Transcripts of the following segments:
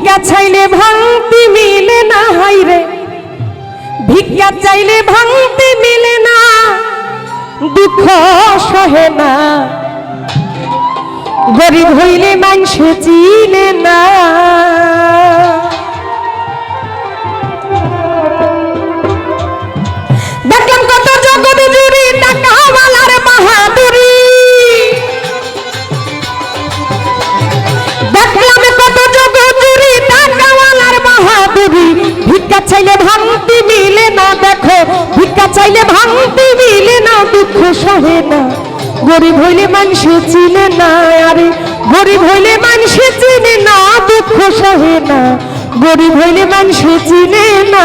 ভিক্ষা চাইলে ভাঙতি মিলে না, হাইরে ভিক্ষা চাইলে ভাঙতি মিলে না, দুঃখ সহে না, গরিব হইলে মানুষে চিনে না। দেখলাম কত জগৎ জুড়ি টাকাওয়ালার বাহাদুরি, দেখলাম কত জগৎ জুড়ি টাকাওয়ালার বাহাদুরি, ভিক্ষা চাইলে ভাঙতি মিলে না, দেখো ভিক্ষা চাইলে ভাঙতি মিলে না, দুঃখ সহে না, গরিব হইলে মানুষে চিনে না, আরে গরিব হইলে মানুষে চিনে না, দুঃখ সহে না, গরিব হইলে মানুষে চিনে না।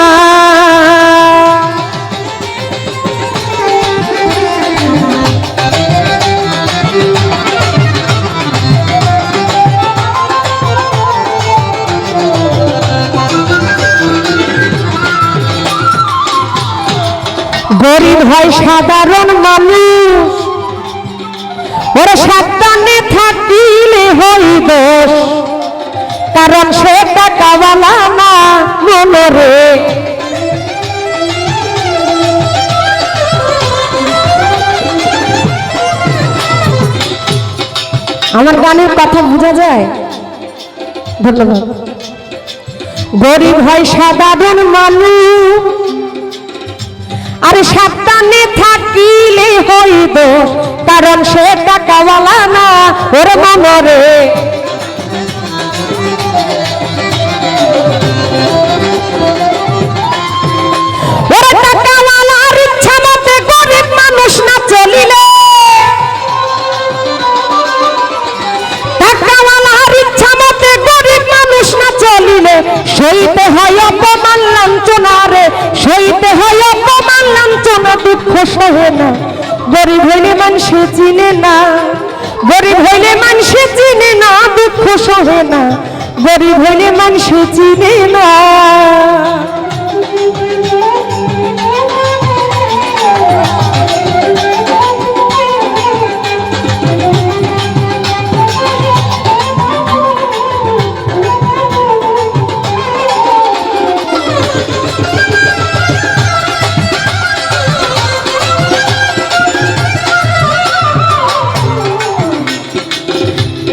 গরিব হয় সাধারণ মানুষ, ওরা সাবধানে থাকিলে হই দোষ, কারণ সে টাকাওয়ালা না মনরে। আমার গানের কথা বোঝা যায়? ধন্যবাদ। গরিব হয় সাধারণ মানুষ, আর সাবধানে থাকিলে হইব, কারণ সে টাকাওয়ালা না ওর মনরে। ওরে টাকাওয়ালার ইচ্ছা মতে গরিব মানুষ না চলিলে, টাকাওয়ালার ইচ্ছা মতে গরিব মানুষ না চলিলে, সইতে হয় অপমান লাঞ্ছনা রে, সইতে হয় অপমান লাঞ্ছনা, দুঃখ সহে না, গরিব হইলে মানুষে চিনে না, গরিব হইলে মানুষে চিনে না, দুঃখ সহে না, গরিব হইলে মানুষে চিনে না।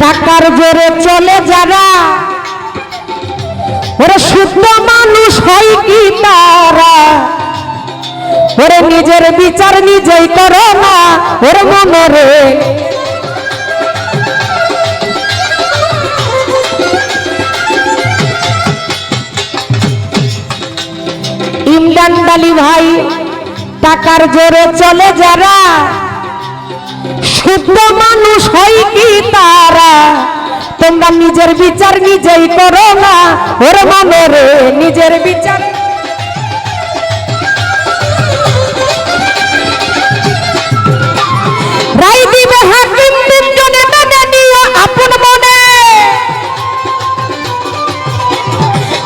টাকার জোরে চলে যারা, ওরা শুদ্ধ মানুষ হয় কি তারা, ওরে নিজের বিচার নিজেই করো না ওর মনরে। ইমরান আলী ভাই, টাকার জোরে চলে যারা, শুদ্ধ মানুষ হয় কি তারা, তোমরা নিজের বিচার নিজেই করো না ওর মনরে, নিজের বিচার। রায় দিবে হাকিম তিনজনে মেনে নিও আপন মনে,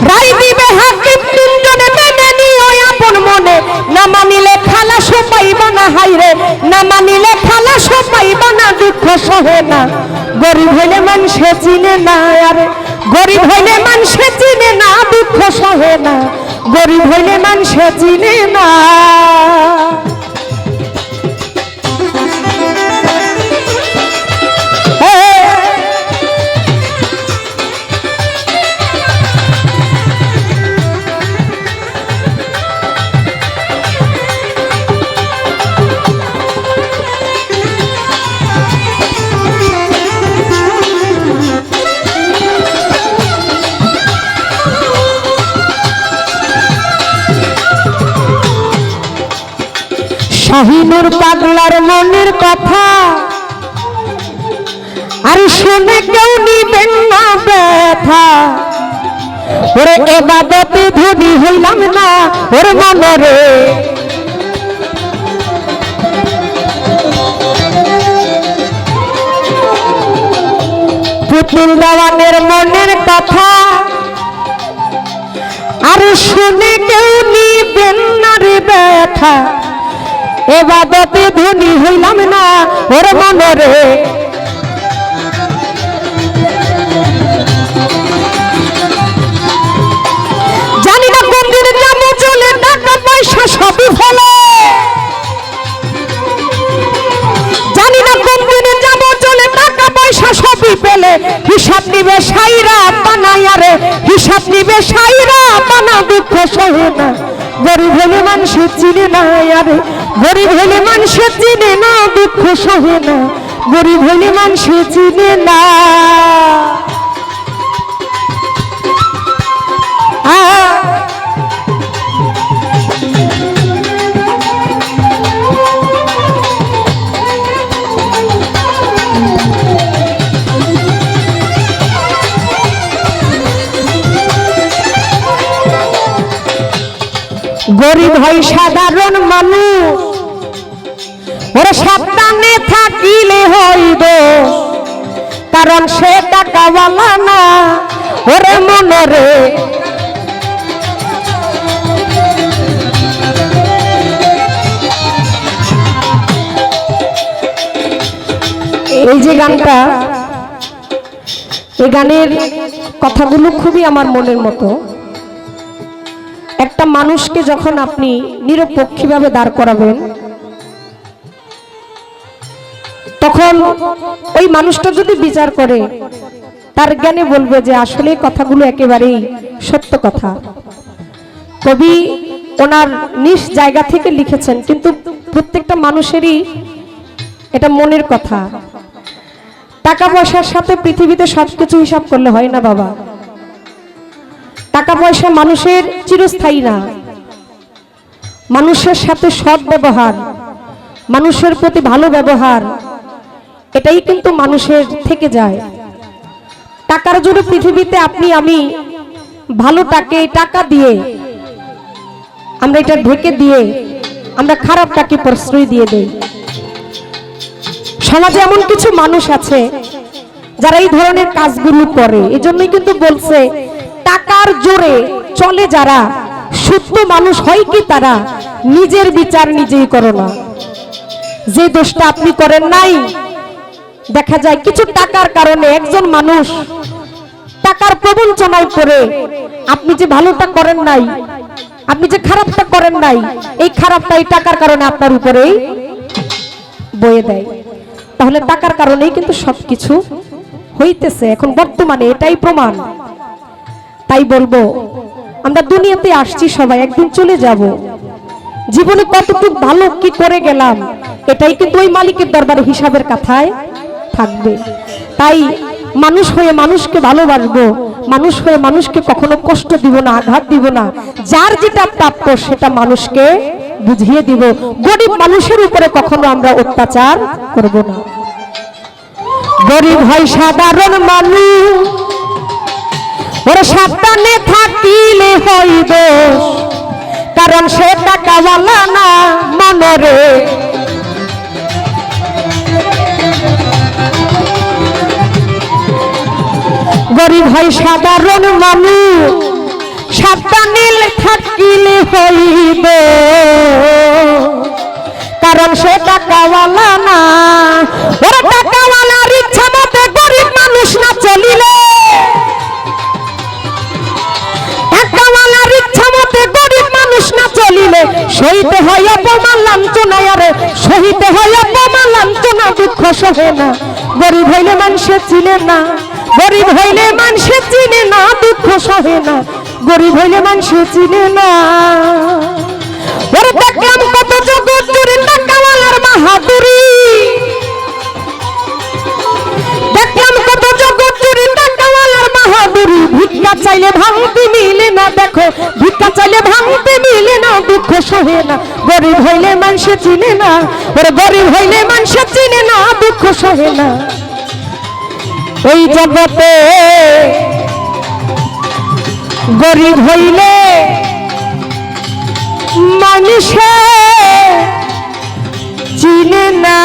রায় দিবে হাকিম তিনজনে মেনে নিও আপন মনে, না মানিলে খালাস পাইব না, হাইরে না মানিলে খালাস পাইব না, দুঃখ সহে না, গরিব হইলে মানুষে চিনে না, আরে গরিব হইলে মানুষে চিনে না, দুঃখ সহে না, গরিব হইলে মানুষে চিনে না। শাহিনুর পাগলার মনের কথা আর শুনে কেউ নিবেন না ব্যথা, ওরে এবাদতে ধনী হইলাম না ওর মনরে। পুতুল দেওয়ানের মনের কথা আর শুনে কেউ নিবেন না রে ব্যথা, এবাদতে ধনী হইলাম না ওর মনরে। সবই ফেলে। জানি না কোন দিনে যাব চলে, টাকা পয়সা সবই পেলে হিসাব নিবে সাইরা বানাইয়া রে, হিসাব নিবে সাইরা বানা, দুঃখ সহে না। গরিব হলে মানুষ চিনে না আরে, গরিব হলে মানুষ চিনে না, দুঃখ সহে না। গরিব হলে মানুষ চিনে না। গরিব হয় সাধারণ মানুষ, ওরা সাবধানে থাকিলে হইব, কারণ সে টাকাওয়ালা না ওরে মনরে। এই যে গানটা, এই গানের কথাগুলো খুবই আমার মনের মতো। একটা মানুষকে যখন আপনি নিরপেক্ষভাবে দাঁড় করাবেন, তখন ওই মানুষটা যদি বিচার করে তার জ্ঞানে বলবে যে আসলে কথাগুলো একেবারেই সত্য কথা। কবি ওনার নিজ জায়গা থেকে লিখেছেন, কিন্তু প্রত্যেকটা মানুষেরই এটা মনের কথা। টাকা পয়সার সাথে পৃথিবীতে সবকিছু হিসাব করলে হয় না বাবা। টাকা পয়সা মানুষের চিরস্থায়ী না। মানুষের সাথে সৎ ব্যবহার, মানুষের প্রতি ভালো ব্যবহার, এটাই কিন্তু মানুষের থেকে যায়। টাকার জন্য পৃথিবীতে আপনি আমি ভালোটাকে টাকা দিয়ে আমরা এটা ঢেকে দিয়ে আমরা খারাপটাকে প্রশ্রয় দিয়ে দেই। সমাজে এমন কিছু মানুষ আছে যারা এই ধরনের কাজগুলো করে। এজন্যই কিন্তু বলছে টাকার জোরে চলে যারা, শুদ্ধ মানুষ হয় কি তারা নিজের বিচার নিজেই করো না। যে দোষটা আপনি করেন নাই, দেখা যায় কিছু টাকার কারণে একজন মানুষ টাকার প্রবঞ্চনায় পড়ে আপনি যে ভালোটা করেন নাই, আপনি যে খারাপটা করেন নাই, এই খারাপটা এই টাকার কারণে আপনার উপরেই বয়ে দেয়। তাহলে টাকার কারণেই কিন্তু সবকিছু হইতেছে এখন বর্তমানে, এটাই প্রমাণ। তাই বলবো আমরা দুনিয়াতে আসছি সবাই, একদিন চলে যাব। জীবনে কতটুকু ভালো কি করে গেলাম এটাই কিন্তু ওই মালিকের দরবারে হিসাবের কথায় থাকবে। তাই মানুষ হয়ে মানুষকে ভালোবাসবো, মানুষ হয়ে মানুষকে কখনো কষ্ট দিব না, আঘাত দিব না। যার যেটা প্রাপ্য সেটা মানুষকে বুঝিয়ে দিব। গরিব মানুষের উপরে কখনো আমরা অত্যাচার করব না। গরিব হয় সাধারণ মানুষ, ওরা সাবধানে থাকিলে হইবে, কারণ সে টাকাওয়ালা না মনরে। গরিব হয় সাধারণ মানুষ, সাবধানে থাকিলে হইবে, কারণ সে টাকাওয়ালা না। ওরা টাকাওয়ালার ইচ্ছা মতে গরিব মানুষ না চলিলে, টাকাওয়ালার ইচ্ছা মতে গরিব মানুষ না চলিলে সহিতে হয় অপমান লাঞ্ছনা, আরে সহিতে হয় অপমান লাঞ্ছনা, দুঃখ সহে না। গরিব হইলে মানুষে চিনে না, গরিব হইলে মানুষে চিনে না, দুঃখ সহে না। গরিব হইলে মানুষে চিনে না। ওরে দেখলাম কত জগৎ জুড়ে টাকাওয়ালার বাহাদুরি, দেখলাম কত জগৎ জুড়ে টাকাওয়ালার বাহাদুরি। ভিক্ষা চাইলে ভাঙতে মিলে না, দেখো ভিক্ষা চাইলে ভাঙতে মিলে না, দুঃখ সহে না। গরিব হইলে মানুষে চিনে না, ওরে গরিব হইলে মানুষে চিনে না, দুঃখ সহে না। এই জগতে গরিব হইলে মানুষে চিনে না।